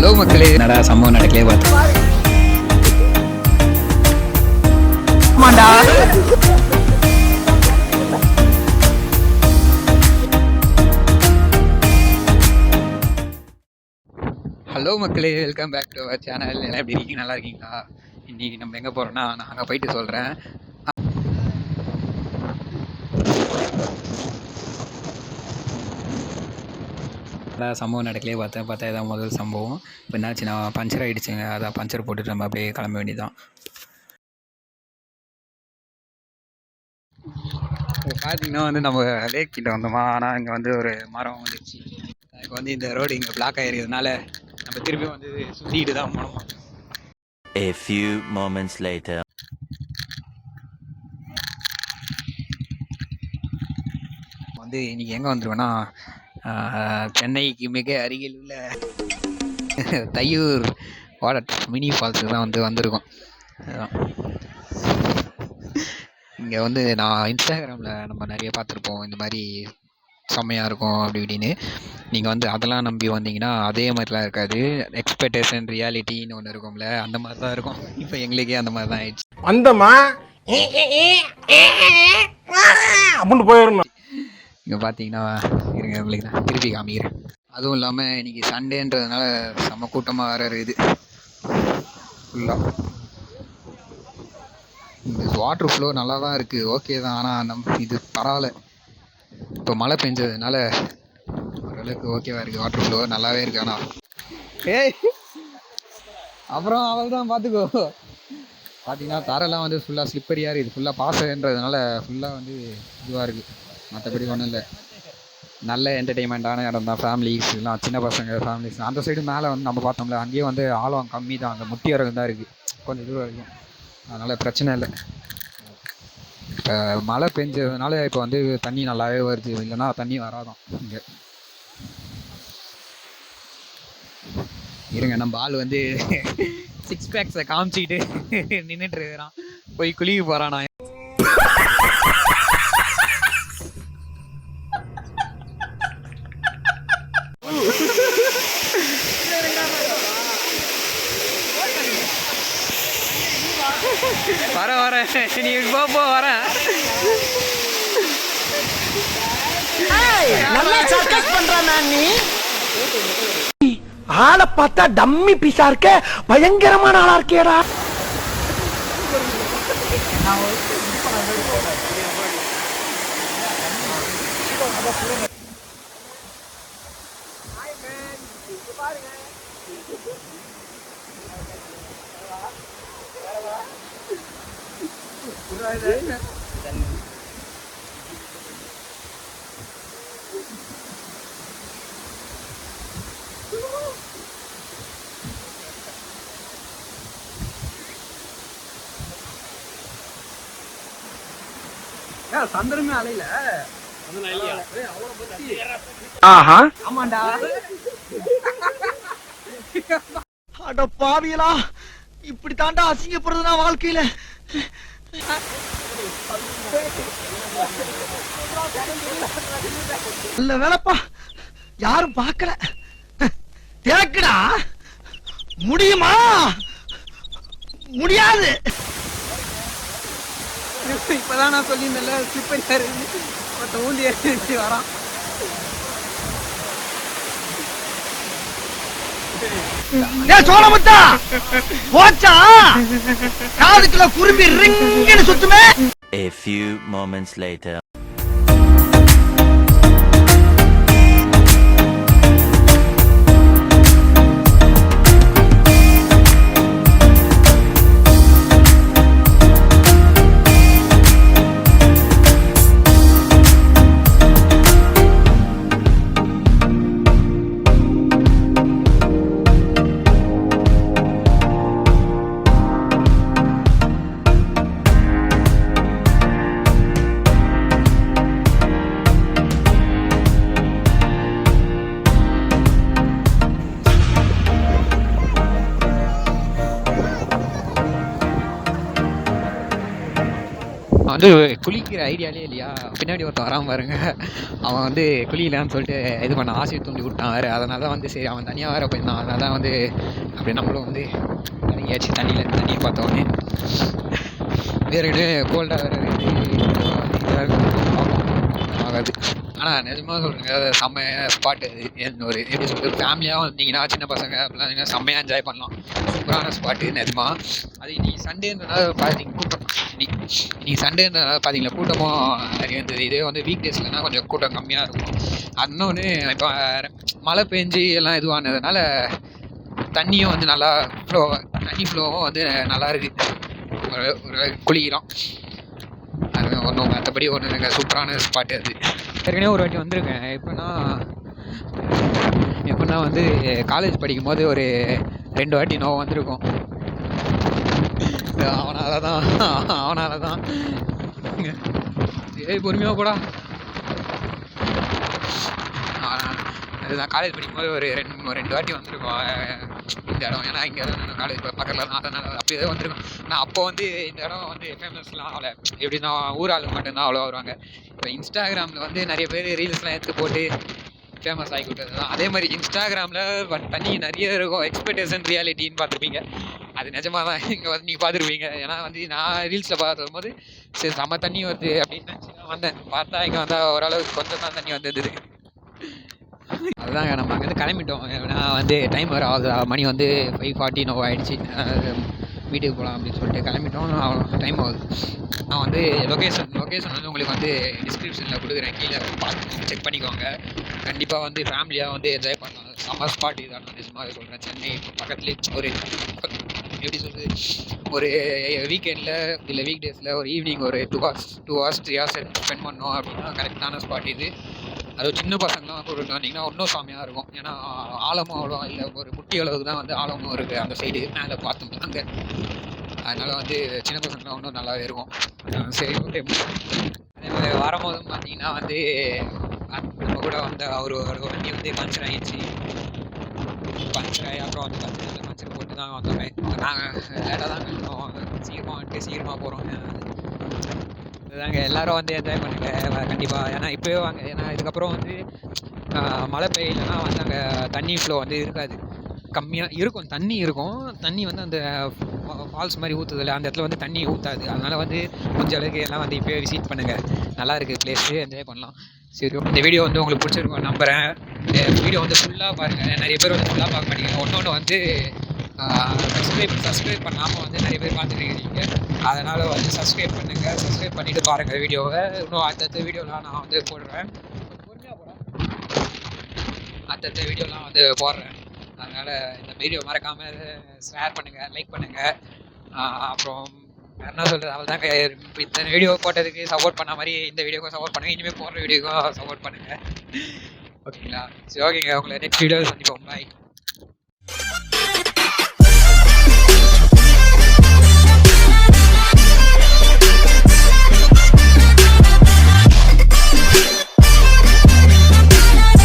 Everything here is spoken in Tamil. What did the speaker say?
ஹலோ மக்களே, என்னடா சம்பவம் நடக்கலே பார்த்து. ஹலோ மக்களே, welcome back to our channel. எல்லாம் எப்படி இருக்கீங்க? நல்லா இருக்கீங்களா? இன்னைக்கு நம்ம எங்கே போகிறோன்னா, நான் அங்கே போயிட்டு சொல்கிறேன். சம்பவம் நடக்கலே பார்த்தா இதான் முதல் சம்பவம். இப்போ என்னாச்சு, நான் பஞ்சர் ஆகிடுச்சுங்க. அதான் பஞ்சர் போட்டுட்டு நம்ம அப்படியே கிளம்ப வேண்டியதான். பார்த்தீங்கன்னா வந்து நம்ம லேக் கிட்ட வந்தோமா, ஆனால் இங்கே வந்து ஒரு மரம் வந்துடுச்சு. இப்போ வந்து இந்த ரோடு இங்கே பிளாக் ஆகிருக்கிறதுனால நம்ம திருப்பியும் வந்து சுற்றிட்டு தான் போனோம். A few moments later. வந்து இன்னைக்கு எங்கே வந்துருவேன்னா, சென்னைக்கு மிக அருகில் உள்ள தையூர் மினி ஃபால்ஸுக்கு தான் வந்திருக்கோம். அதுதான் இங்கே வந்து நான் இன்ஸ்டாகிராமில் நம்ம நிறைய பார்த்துருப்போம், இந்த மாதிரி செம்மையாக இருக்கும் அப்படி இப்படின்னு. நீங்கள் வந்து அதெல்லாம் நம்பி வந்தீங்கன்னா அதே மாதிரிலாம் இருக்காது. எக்ஸ்பெக்டேஷன் ரியாலிட்டின்னு ஒன்று இருக்கும்ல, அந்த மாதிரி தான் இருக்கும். இப்போ எங்களுக்கே அந்த மாதிரி தான் ஆயிடுச்சு. அந்தமா அப்படின்னு போயிடணும். இங்கே பார்த்தீங்கன்னா இருங்க, உங்களுக்கு நான் திருப்பி காமிக்கிறேன். அதுவும் இல்லாமல் இன்றைக்கி சண்டேன்றதுனால செம்ம கூட்டமாக வேறு இருக்குது ஃபுல்லாக. இந்த வாட்ரு ஃப்ளோ நல்லா தான் இருக்குது, ஓகே தான். ஆனால் இது பரவாயில்ல, இப்போ மழை பெஞ்சதுனால ஓரளவுக்கு ஓகேவா இருக்குது. வாட்ரு ஃப்ளோ நல்லாவே இருக்குது. ஆனால் ஏய் அப்புறம் அவள் தான் பார்த்துக்கோ. பார்த்தீங்கன்னா தரெல்லாம் வந்து ஃபுல்லாக ஸ்லிப்பரியாக இருக்குது. ஃபுல்லாக பாசன்றதுனால ஃபுல்லாக வந்து இதுவாக இருக்குது. மற்றபடி ஒன்றும் இல்லை, நல்ல என்டர்டெயின்மெண்ட்டான இடம் தான். ஃபேமிலிஸ் எல்லாம், சின்ன பசங்க ஃபேமிலிஸ். அந்த சைடு மேலே வந்து நம்ம பார்த்தோம்ல, அங்கேயும் வந்து ஆழம் கம்மி தான், அங்கே முட்டி வரைக்கும் தான் இருக்குது, கொஞ்சம் தூரம் வரைக்கும். அதனால் பிரச்சனை இல்லை. இப்போ மழை பெஞ்சதுனால இப்போ வந்து தண்ணி நல்லாவே வருது, இல்லைன்னா தண்ணி வராதான் இங்கே. இருங்க, நம்ம ஆள் வந்து 6 பேக்ஸை காமிச்சிக்கிட்டு நின்றுட்டு இருக்கிறான். போய் குளிக்க போகிறான். வர நீ போ வரேன். ஆளை பார்த்தா டம்மி பீஸா இருக்க, பயங்கரமான ஆளா இருக்கேடா. சந்திரமே அலையில. ஆமாண்டா. அட பாவியலா, இப்படி தாண்டா அசிங்கப்படுறதுனா வாழ்க்கையில. நல்ல வேலைப்பா, யாரும் பார்க்கல. தேக்குடா, முடியுமா? முடியாது. இப்பதான் நான் சொல்லியிருந்தேன்ல, ஸ்லிப்பரியா இருக்கு. மற்ற ஊண்டி ஏறி வரான். சோழமுத்தா போச்சா, காதுக்குள்ள Kurumbi ரிங்குன்னு சுத்துமே. A few moments later. வந்து குளிக்கிற ஐடியாலே இல்லையா, பின்னாடி ஒருத்தன் வராமல் பாருங்க. அவன் வந்து குளிக்கலான்னு சொல்லிட்டு இது பண்ண ஆசையை தூண்டி விட்டான் வேறு. அதனால தான் வந்து சரி அவன் தனியாக வேறு போயிருந்தான். அதனால தான் வந்து அப்படி நம்மளும் வந்து இறங்கியாச்சு தண்ணியை பார்த்தோன்னே. வேறு கோல்டாக வேறு ஆகாது. ஆனால் நிஜமாக சொல்கிறேங்க, செம்ம ஸ்பாட் அது. ஒரு எப்படி சொல்கிறது, ஃபேமிலியாக வந்தீங்கன்னா சின்ன பசங்க அப்படிலாம் செம்மையாக என்ஜாய் பண்ணலாம். சூப்பரான ஸ்பாட்டு நிஜமாக. அது இன்றைக்கி சண்டேன்றனால பார்த்தீங்க கூட்டம். இன்னைக்கு சண்டேன்றனால பார்த்தீங்களா கூட்டமும் நிறைய இருந்தது. இதே வந்து வீக் டேஸ்லனா கொஞ்சம் கூட்டம் கம்மியாக இருக்கும். இன்னொன்று இப்போ மழை பெஞ்சு எல்லாம் இதுவானதுனால தண்ணியும் வந்து நல்லா தண்ணி ஃப்ளோவும் வந்து நல்லா இருக்குது. ஒரு குளிக்கிறோம். அது ஒன்றும் மற்றபடி ஒன்று எனக்கு சூப்பரான ஸ்பாட்டு அது. ஏற்கனவே ஒரு வாட்டி வந்திருக்கேன். எப்படின்னா வந்து காலேஜ் படிக்கும்போது ஒரு 2 வாட்டி நோவு வந்திருக்கோம். அவனால தான் ஏய் பொறுமையாக போடா. அதுதான் காலேஜ் படிக்கும்போது ஒரு 2 வாட்டி வந்திருக்கோம் இந்த இடம். ஏன்னா இங்கே தான் காலேஜ் பக்கத்தில் தான், அதனால் அப்படியே தான் வந்திருக்கோம். ஆனால் அப்போ வந்து இந்த இடம் வந்து ஃபேமஸ்லாம் அவ்வளோ எப்படின்னா ஊர் ஆள் மட்டும்தான் அவ்வளோ வருவாங்க. இப்போ இன்ஸ்டாகிராமில் வந்து நிறைய பேர் ரீல்ஸ்லாம் எடுத்து போட்டு ஃபேமஸ் ஆகி விட்டது தான். அதே மாதிரி இன்ஸ்டாகிராமில் தண்ணி நிறைய இருக்கும். எக்ஸ்பெக்டேஷன் ரியாலிட்டின்னு பார்த்துருப்பீங்க. அது நிஜமாக தான் இங்கே வந்து நீங்கள் பார்த்துருப்பீங்க. ஏன்னா வந்து நான் ரீல்ஸில் பார்த்துருக்கும்போது சரி செம்ம தண்ணி வருது அப்படின்னு நினச்சி தான் வந்தேன். பார்த்தா இங்கே வந்தால் ஓரளவுக்கு கொஞ்சம் தான் தண்ணி வந்தது. அதுதாங்க நம்ம அங்கேருந்து கிளம்பிட்டோம். ஏன்னா வந்து டைம் வர ஆகுது. மணி வந்து 5:40 நோ ஆகிடுச்சு. வீட்டுக்கு போகலாம் அப்படின்னு சொல்லிட்டு கிளம்பிட்டோம். டைம் ஆகுது. நான் வந்து லொக்கேஷன் வந்து உங்களுக்கு வந்து டிஸ்கிரிப்ஷனில் கொடுக்குறேன். கீழே பார்த்து செக் பண்ணிக்கோங்க. கண்டிப்பாக வந்து ஃபேமிலியாக வந்து என்ஜாய் பண்ணலாம். சம்மர் ஸ்பாட் இதான். நான் நிஜமாக சொல்கிறேன். சென்னை இப்போ பக்கத்துலேயே ஒரு எப்படி சொல்கிறது, ஒரு வீக்கெண்டில் இல்லை வீக் டேஸில் ஒரு ஈவினிங் ஒரு 2 hours 3 hours ஸ்பெண்ட் பண்ணோம் அப்படின்னா கரெக்டான ஸ்பாட் இது. அது சின்ன பசங்களாம் கூப்பிட்டு வந்தீங்கன்னா இன்னும் செம்மையாக இருக்கும். ஏன்னா ஆழமும் அவ்வளோ இல்லை, ஒரு முட்டி அளவுக்கு தான் வந்து ஆழமும் இருக்குது அந்த சைடு மேலே பார்த்தோம்னா அங்கே. அதனால் வந்து சின்ன பசங்களாம் இன்னும் நல்லாவே இருக்கும். சரி ஓகே. அதே மாதிரி வரும்போதும் பார்த்தீங்கன்னா வந்து நம்ம கூட வந்து ஒரு வண்டி வந்து பஞ்சர் ஆகிடுச்சு. பஞ்சர் ஆகி அப்புறம் வந்து பஞ்சர் போட்டு தான் வந்தோமே. நாங்கள் லேட்டாக தான் கட்டணும். சீக்கிரமாக போகிறோம். அதுதாங்க எல்லோரும் வந்து என்ஜாய் பண்ணுங்கள் கண்டிப்பாக. ஏன்னா இப்போவே வாங்க. ஏன்னா இதுக்கப்புறம் வந்து மழை பெய்யலைன்னா வந்து அங்கே தண்ணி ஃப்ளோ வந்து இருக்காது, கம்மியாக இருக்கும். தண்ணி வந்து அந்த ஃபால்ஸ் மாதிரி ஊற்றுதில்ல, அந்த இடத்துல வந்து தண்ணி ஊற்றாது. அதனால் வந்து கொஞ்சம் அளவுக்கு எல்லாம் வந்து இப்போயே விசிட் பண்ணுங்கள். நல்லா இருக்குது பிளேஸு, என்ஜாய் பண்ணலாம். சரி, இந்த வீடியோ வந்து உங்களுக்கு பிடிச்சிருக்கும் நம்புகிறேன். வீடியோ வந்து ஃபுல்லாக பாருங்கள். நிறைய பேர் வந்து ஃபுல்லாக பார்க்க மாட்டேங்க. ஒன்று வந்து சப்ஸ்கிரைப் பண்ணாமல் வந்து நிறைய பேர் பார்த்துட்டு இருக்கீங்க. அதனால் வந்து சப்ஸ்கிரைப் பண்ணுங்கள். சப்ஸ்கிரைப் பண்ணிவிட்டு பாருங்கள் வீடியோவை. இன்னும் அடுத்தடுத்த வீடியோலாம் நான் வந்து போடுறேன். பொறுமையாக போகிறேன். அடுத்தடுத்த வீடியோலாம் வந்து போடுறேன். அதனால் இந்த வீடியோ மறக்காமல் ஷேர் பண்ணுங்கள், லைக் பண்ணுங்கள். அப்புறம் என்ன சொல்கிறது, அவள் தாங்க. இந்த வீடியோ போட்டதுக்கு சப்போர்ட் பண்ண மாதிரி இந்த வீடியோக்கும் சப்போர்ட் பண்ணுங்கள். இனிமேல் போடுற வீடியோக்கும் சப்போர்ட் பண்ணுங்கள். ஓகேங்களா? சரி ஓகேங்க. உங்களை நெக்ஸ்ட் வீடியோவில் சந்திப்போம். பாய்.